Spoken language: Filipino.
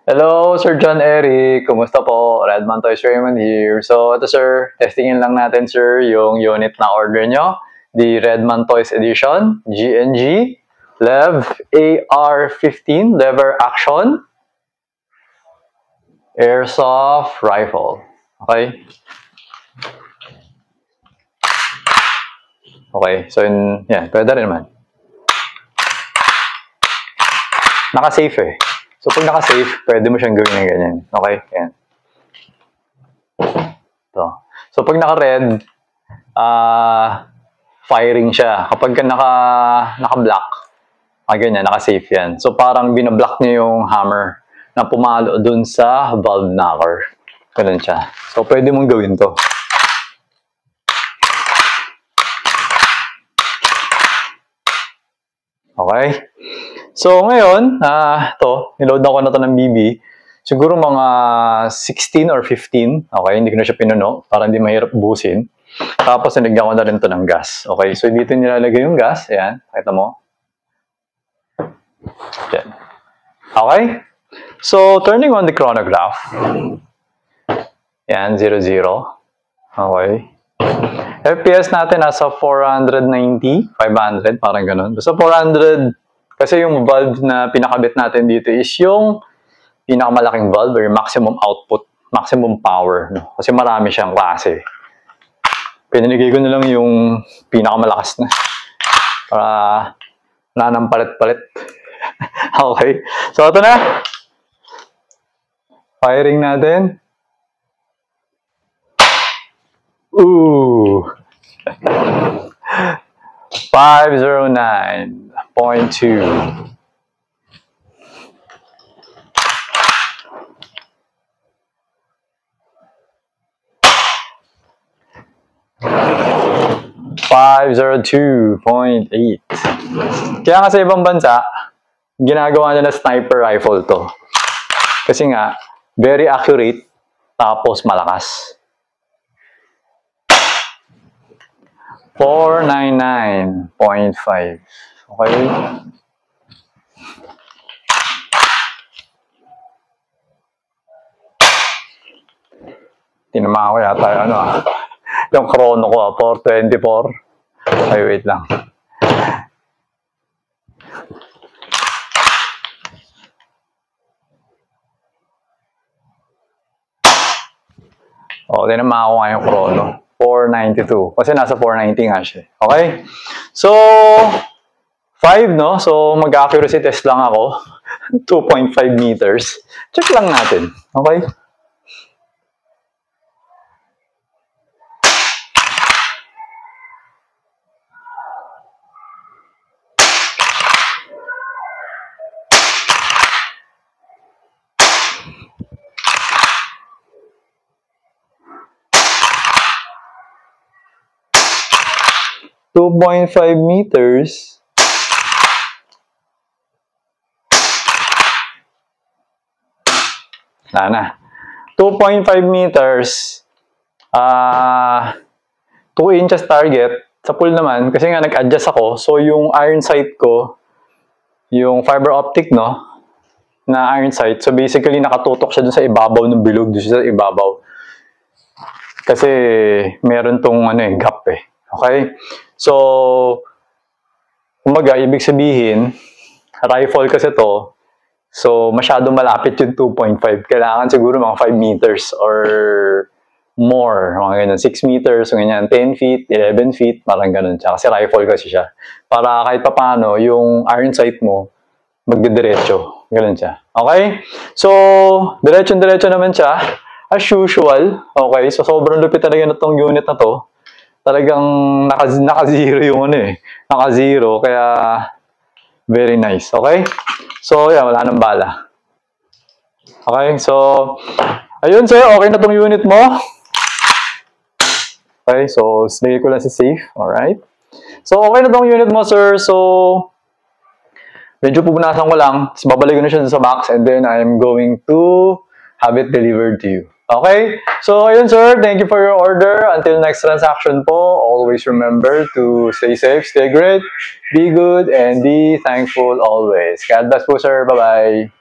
Hello, Sir John Eric. Kumusta po? Redman Toys Raymond here. So, ito sir, testingin lang natin sir yung unit na order nyo. The Redman Toys Edition, GNG, Lev AR-15, Lever Action, Airsoft Rifle. Okay? Okay, so yan, pwede rin naman. Naka-safe eh. So, pag naka-safe, pwede mo siyang gawin ng ganyan. Okay? Yan. Ito. So, pag naka-red, firing siya. Kapag naka-black, ganyan, naka-safe yan. So, parang binablock niya yung hammer na pumalo dun sa valve knocker. Ganun siya. So, pwede mong gawin to. Okay? So, ngayon, niload ako na to ng BB. Siguro mga 16 or 15. Okay, hindi ko na siya pinuno para hindi mahirap busin. Tapos, nilagyan ko na rin to ng gas. Okay, so dito nilalagay yung gas. Ayan, nakita mo. Ayan. Okay? So, turning on the chronograph. Ayan, 00. Okay. FPS natin nasa 490, 500, parang ganun. Basta 400, kasi yung valve na pinakabit natin dito is yung pinakamalaking valve or maximum output, maximum power. No? Kasi marami siyang klase. Pinanigay ko na lang yung pinakamalakas na. Para wala nang palit-palit. Okay. So, ito na. Firing natin. Ooh. 509.2. .8. Kaya nga sa ibang bansa, ginagawa nila sniper rifle to. Kasi nga, very accurate, tapos malakas. 499.5. Okay? Tinama ko yata yung chrono ko 424. Ay, wait lang. Tinama ko nga yung chrono. 492. Kasi nasa 490 nga siya. Okay? So, 5, no? So, mag-accuracy test lang ako. 2.5 meters. Check lang natin. Okay? .5 meters. Wala na. 2.5 meters. 2 inches target. Sa pool naman, kasi nga nag-adjust ako. So, yung iron sight ko, yung fiber optic, no? Na iron sight. So, basically, nakatutok siya dun sa ibabaw ng bilog. Dun siya sa ibabaw. Kasi, meron tong gap eh. Okay? So, kumbaga, ibig sabihin, rifle kasi to, so, masyado malapit yung 2.5. Kailangan siguro mga 5 meters or more. Mga ganyan, 6 meters, ganyan, 10 feet, 11 feet, parang ganun siya. Kasi rifle kasi siya. Para kahit papano, yung iron sight mo, magdidiretso. Ganun siya. Okay? So, diretso-diretso naman siya. As usual. Okay? So, sobrang lupit talaga na tong unit na to. Talagang naka-zero yung naka-zero, kaya very nice, okay? So, yan, wala nang bala. Okay, so, ayun sir, okay na tong unit mo. Okay, so, lagay ko lang si safe, alright? So, okay na tong unit mo, sir. So, medyo pupunasan ko lang, tapos babalik ko na siya sa box, and then I'm going to have it delivered to you. Okay? So, ayun sir, thank you for your order. Until next transaction po, always remember to stay safe, stay great, be good, and be thankful always. God bless po sir. Bye-bye.